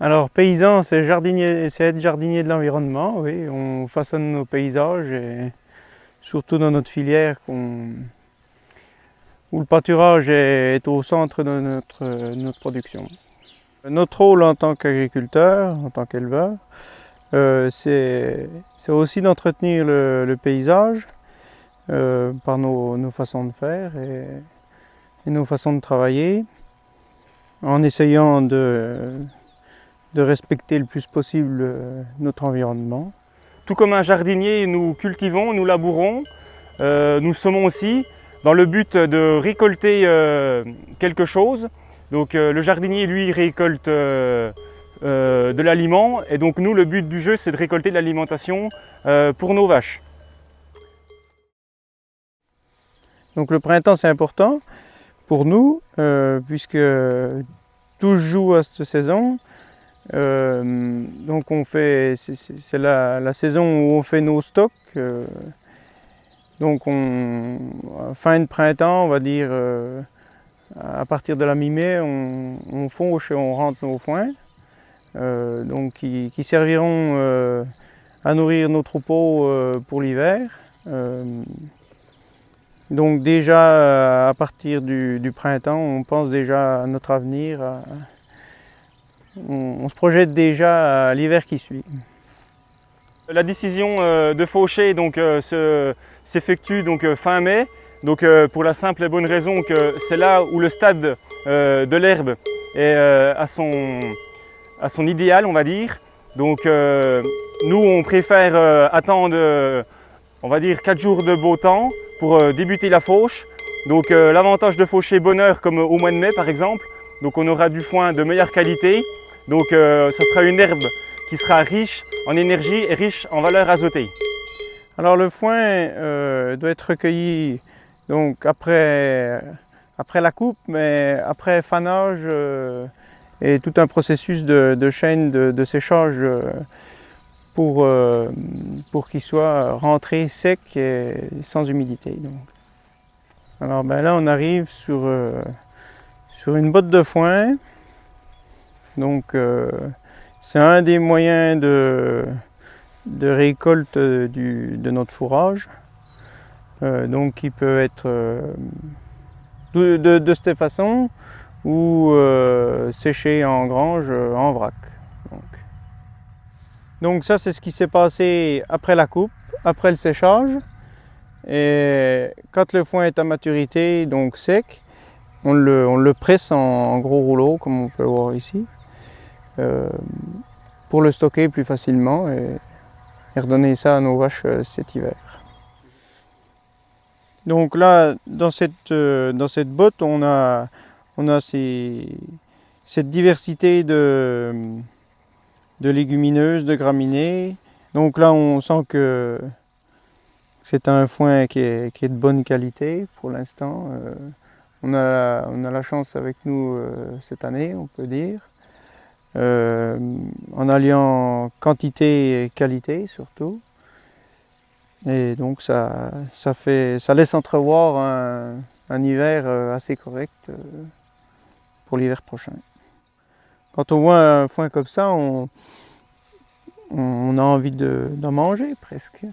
Alors paysan, c'est jardinier, c'est être jardinier de l'environnement, oui. On façonne nos paysages et surtout dans notre filière où le pâturage est au centre de notre production. Notre rôle en tant qu'agriculteur, en tant qu'éleveur, c'est aussi d'entretenir le paysage par nos façons de faire et nos façons de travailler, en essayant de respecter le plus possible notre environnement. Tout comme un jardinier, nous cultivons, nous labourons, nous semons aussi, dans le but de récolter quelque chose. Donc le jardinier, lui, récolte de l'aliment, et donc nous, le but du jeu, c'est de récolter de l'alimentation pour nos vaches. Donc le printemps, c'est important pour nous, puisque tout joue à cette saison. Donc c'est la saison où on fait nos stocks. Donc fin de printemps, on va dire, à partir de la mi-mai, on fauche et on rentre nos foins, donc qui serviront à nourrir nos troupeaux pour l'hiver. Donc déjà à partir du printemps, on pense déjà à notre avenir. On se projette déjà à l'hiver qui suit. La décision de faucher s'effectue fin mai, pour la simple et bonne raison que c'est là où le stade de l'herbe est à son idéal, on va dire. Donc nous, on préfère attendre, on va dire, 4 jours de beau temps pour débuter la fauche. Donc l'avantage de faucher bonne heure, comme au mois de mai par exemple, donc on aura du foin de meilleure qualité. Donc ça sera une herbe qui sera riche en énergie et riche en valeur azotée. Alors le foin doit être recueilli donc après la coupe, mais après fanage et tout un processus de chaîne de séchage pour qu'il soit rentré sec et sans humidité. Donc. Alors là on arrive sur une botte de foin. Donc c'est un des moyens de récolte de notre fourrage. Donc qui peut être de cette façon ou séché en grange en vrac. Donc ça c'est ce qui s'est passé après la coupe, après le séchage. Et quand le foin est à maturité, donc sec, on le presse en gros rouleaux comme on peut voir ici. Pour le stocker plus facilement et redonner ça à nos vaches cet hiver. Donc là, dans cette botte, on a cette diversité de légumineuses, de graminées. Donc là, on sent que c'est un foin qui est de bonne qualité pour l'instant. On a la chance avec nous cette année, on peut dire. En alliant quantité et qualité surtout. Et donc ça laisse entrevoir un hiver assez correct pour l'hiver prochain. Quand on voit un foin comme ça, on a envie d'en manger presque.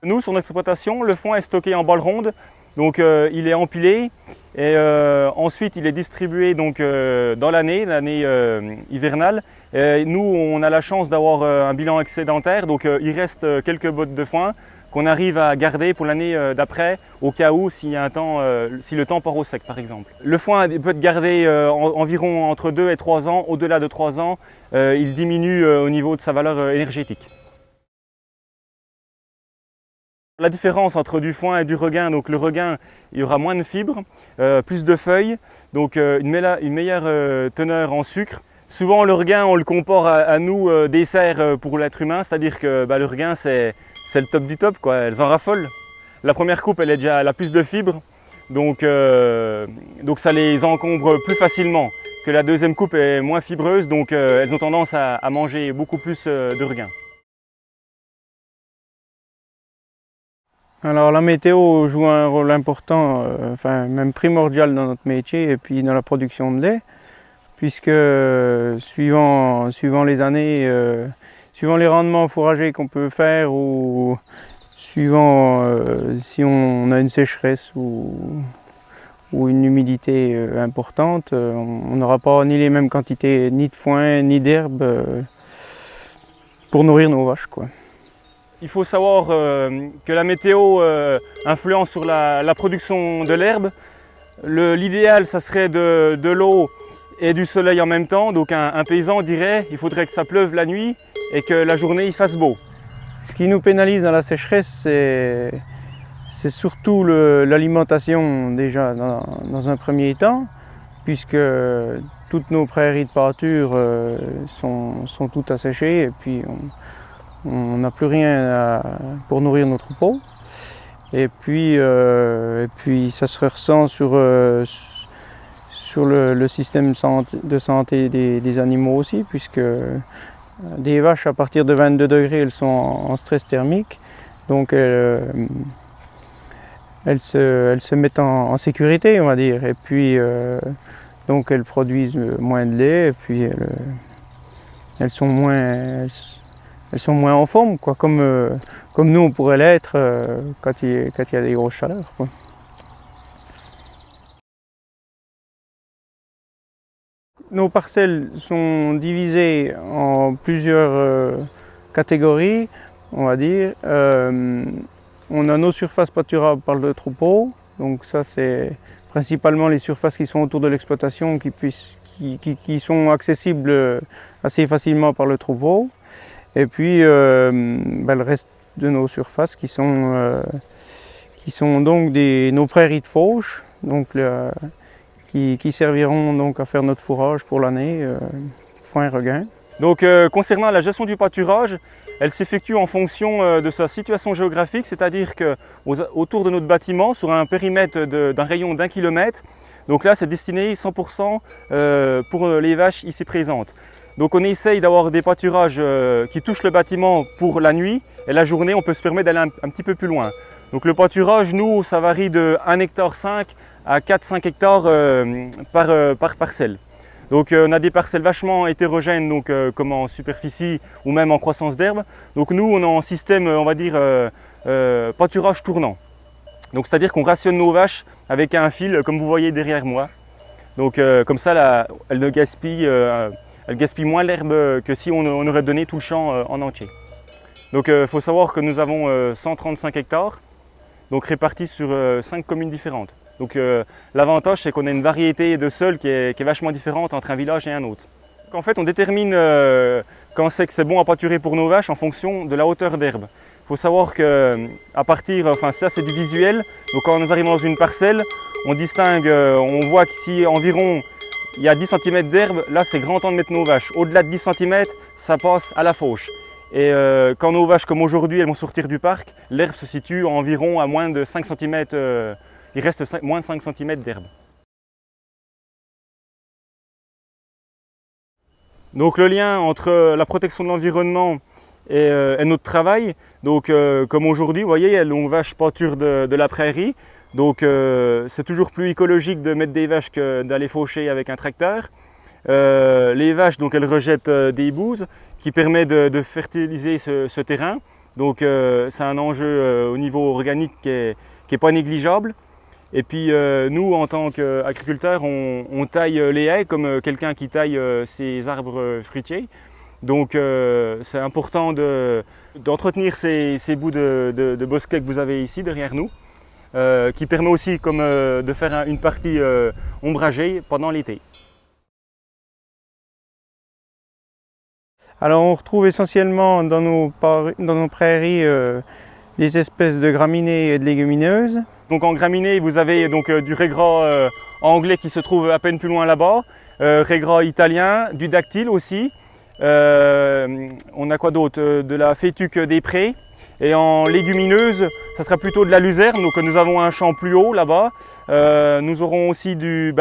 Nous, sur notre exploitation, le foin est stocké en balles rondes, donc il est empilé et ensuite il est distribué dans l'année hivernale. Et nous, on a la chance d'avoir un bilan excédentaire, donc il reste quelques bottes de foin qu'on arrive à garder pour l'année d'après, au cas où si le temps part au sec par exemple. Le foin peut être gardé environ entre 2 et 3 ans. Au-delà de 3 ans, il diminue au niveau de sa valeur énergétique. La différence entre du foin et du regain, donc le regain, il y aura moins de fibres, plus de feuilles, donc une meilleure teneur en sucre. Souvent le regain, on le compare à nous, dessert pour l'être humain, c'est-à-dire que le regain, c'est le top du top, quoi. Elles en raffolent. La première coupe, elle a plus de fibres, donc ça les encombre plus facilement. Que la deuxième coupe est moins fibreuse, donc elles ont tendance à manger beaucoup plus de regain. Alors la météo joue un rôle important, même primordial dans notre métier et puis dans la production de lait. puisque suivant les années, suivant les rendements fourragers qu'on peut faire ou suivant si on a une sécheresse ou une humidité importante, on n'aura pas ni les mêmes quantités ni de foin ni d'herbe pour nourrir nos vaches, quoi. Il faut savoir que la météo influence sur la production de l'herbe. L'idéal, ça serait de l'eau et du soleil en même temps. Donc un paysan dirait qu'il faudrait que ça pleuve la nuit et que la journée il fasse beau. Ce qui nous pénalise dans la sécheresse, c'est surtout l'alimentation déjà dans un premier temps, puisque toutes nos prairies de pâture sont toutes asséchées et puis on n'a plus rien pour nourrir nos troupeaux. Et puis ça se ressent sur le système de santé des animaux aussi, puisque des vaches à partir de 22 degrés, elles sont en stress thermique. Donc elles se mettent en sécurité, on va dire. Et puis donc elles produisent moins de lait et puis elles sont moins en forme, quoi, comme nous on pourrait l'être quand il y a des grosses chaleurs, quoi. Nos parcelles sont divisées en plusieurs catégories, on va dire. On a nos surfaces pâturables par le troupeau, donc ça c'est principalement les surfaces qui sont autour de l'exploitation qui sont accessibles assez facilement par le troupeau. Et puis le reste de nos surfaces qui sont donc nos prairies de fauche, donc qui serviront donc à faire notre fourrage pour l'année, foin et regain. Donc concernant la gestion du pâturage, elle s'effectue en fonction de sa situation géographique, c'est-à-dire qu'autour de notre bâtiment, sur un périmètre d'un rayon d'1 kilomètre, donc là c'est destiné 100% pour les vaches ici présentes. Donc on essaye d'avoir des pâturages qui touchent le bâtiment pour la nuit, et la journée on peut se permettre d'aller un petit peu plus loin. Donc le pâturage, nous, ça varie de 1,5 hectare à 4-5 hectares par parcelle. Donc on a des parcelles vachement hétérogènes, donc, comme en superficie ou même en croissance d'herbe. Donc nous, on est en système, on va dire, pâturage tournant. Donc c'est-à-dire qu'on rationne nos vaches avec un fil, comme vous voyez derrière moi. Donc comme ça, elles gaspillent moins l'herbe que si on aurait donné tout le champ en entier. Donc il faut savoir que nous avons 135 hectares, donc répartis sur 5 communes différentes. Donc l'avantage, c'est qu'on a une variété de sols qui est vachement différente entre un village et un autre. Donc, en fait, on détermine quand c'est que c'est bon à pâturer pour nos vaches en fonction de la hauteur d'herbe. Il faut savoir qu'à partir, enfin ça c'est du visuel, donc quand nous arrivons dans une parcelle, on distingue, on voit qu'ici environ il y a 10 cm d'herbe, là c'est grand temps de mettre nos vaches. Au-delà de 10 cm, ça passe à la fauche. Et quand nos vaches, comme aujourd'hui, elles vont sortir du parc, l'herbe se situe environ à moins de 5 cm, il reste moins de 5 cm d'herbe. Donc le lien entre la protection de l'environnement et notre travail, donc comme aujourd'hui, vous voyez, nos vaches pâturent de la prairie. Donc c'est toujours plus écologique de mettre des vaches que d'aller faucher avec un tracteur. Les vaches, donc, elles rejettent des bouses qui permettent de fertiliser ce terrain. Donc c'est un enjeu au niveau organique qui est pas négligeable. Et puis nous, en tant qu'agriculteurs, on taille les haies comme quelqu'un qui taille ses arbres fruitiers. Donc c'est important d'entretenir ces bouts de bosquet que vous avez ici derrière nous. Qui permet aussi de faire une partie ombragée pendant l'été. Alors on retrouve essentiellement dans nos prairies des espèces de graminées et de légumineuses. Donc en graminées, vous avez donc du raigras anglais qui se trouve à peine plus loin là-bas, raigras italien, du dactyle aussi. On a quoi d'autre? De la fétuque des prés. Et en légumineuse, ça sera plutôt de la luzerne, donc nous avons un champ plus haut là-bas. Nous aurons aussi du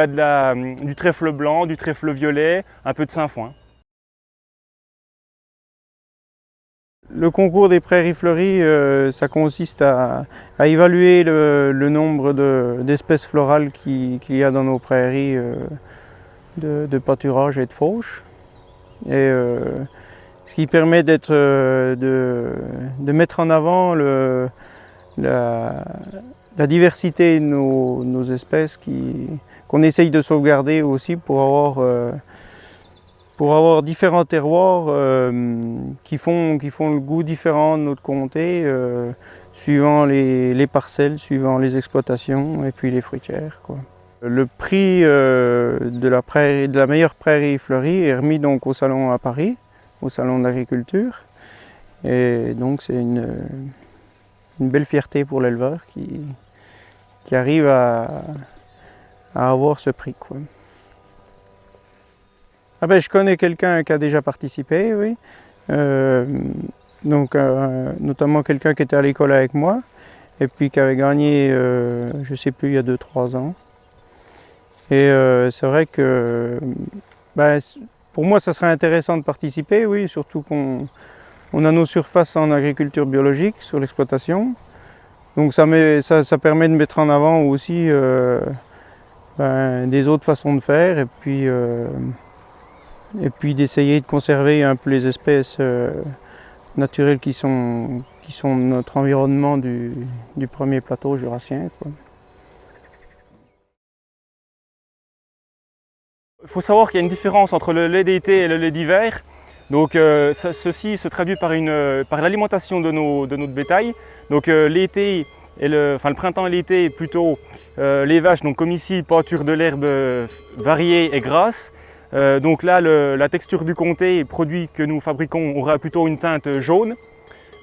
trèfle blanc, du trèfle violet, un peu de sainfoin. Le concours des prairies fleuries, ça consiste à évaluer le nombre d'espèces florales qu'il y a dans nos prairies de pâturage et de fauche. Et ce qui permet de mettre en avant la diversité de nos espèces qu'on essaye de sauvegarder aussi pour avoir différents terroirs qui font le goût différent de notre comté, suivant les parcelles, suivant les exploitations et puis les fruitières, quoi. Le prix de la meilleure prairie fleurie est remis donc au salon à Paris, au salon de l'agriculture. Et donc c'est une belle fierté pour l'éleveur qui arrive à avoir ce prix, quoi. Ah ben, je connais quelqu'un qui a déjà participé, oui. Notamment quelqu'un qui était à l'école avec moi et puis qui avait gagné, je ne sais plus, il y a 2-3 ans. Et c'est vrai que pour moi, ça serait intéressant de participer, oui, surtout qu'on a nos surfaces en agriculture biologique sur l'exploitation. Donc ça permet de mettre en avant aussi des autres façons de faire et puis d'essayer de conserver un peu les espèces naturelles qui sont notre environnement du premier plateau jurassien, quoi. Il faut savoir qu'il y a une différence entre le lait d'été et le lait d'hiver. Donc ceci se traduit par l'alimentation de notre bétail. Donc l'été le printemps et l'été plutôt les vaches, donc comme ici, pâture de l'herbe variée et grasse. Donc là la texture du comté, produit que nous fabriquons, aura plutôt une teinte jaune.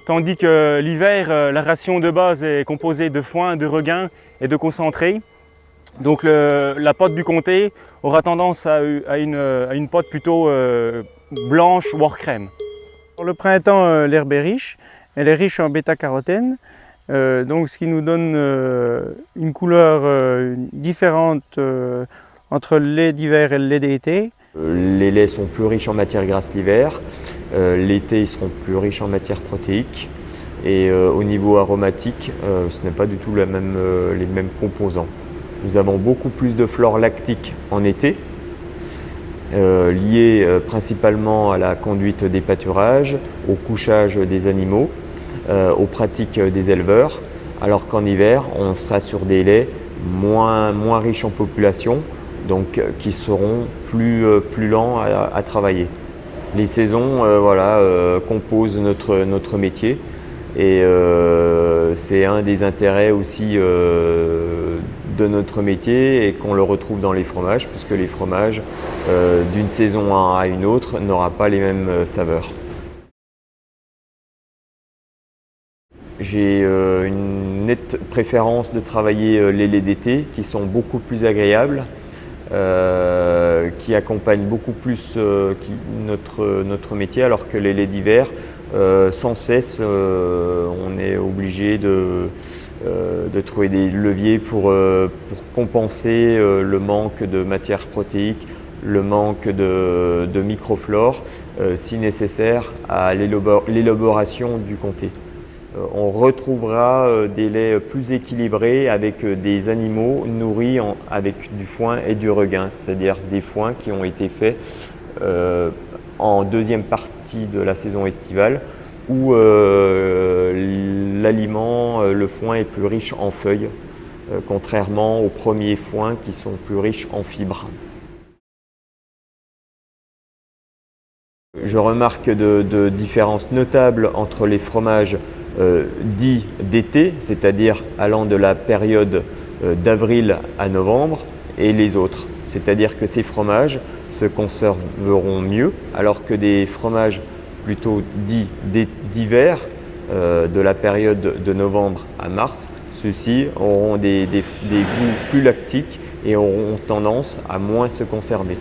Tandis que l'hiver, la ration de base est composée de foin, de regain et de concentré. Donc la pâte du comté aura tendance à une pâte plutôt blanche, voire crème. Pour le printemps, l'herbe est riche. Elle est riche en bêta-carotène, donc ce qui nous donne une couleur différente entre le lait d'hiver et le lait d'été. Les laits sont plus riches en matière grasse l'hiver. L'été, ils seront plus riches en matière protéique. Et au niveau aromatique, ce n'est pas du tout les mêmes composants. Nous avons beaucoup plus de flore lactique en été, liée principalement à la conduite des pâturages, au couchage des animaux, aux pratiques des éleveurs, alors qu'en hiver, on sera sur des laits moins riches en population, donc qui seront plus lents à travailler. Les saisons composent notre métier. Et c'est un des intérêts aussi de notre métier et qu'on le retrouve dans les fromages, puisque les fromages d'une saison à une autre n'aura pas les mêmes saveurs. J'ai une nette préférence de travailler les laits d'été qui sont beaucoup plus agréables, qui accompagnent beaucoup plus notre métier, alors que les laits d'hiver, sans cesse, on est obligé de trouver des leviers pour compenser le manque de matière protéique, le manque de microflore, si nécessaire, à l'élaboration du comté. On retrouvera des laits plus équilibrés avec des animaux nourris avec du foin et du regain, c'est-à-dire des foins qui ont été faits en deuxième partie de la saison estivale, où l'aliment, le foin est plus riche en feuilles, contrairement aux premiers foins qui sont plus riches en fibres. Je remarque de différences notables entre les fromages dits d'été, c'est-à-dire allant de la période d'avril à novembre, et les autres. C'est-à-dire que ces fromages se conserveront mieux, alors que des fromages plutôt dits d'hiver, de la période de novembre à mars, ceux-ci auront des goûts plus lactiques et auront tendance à moins se conserver.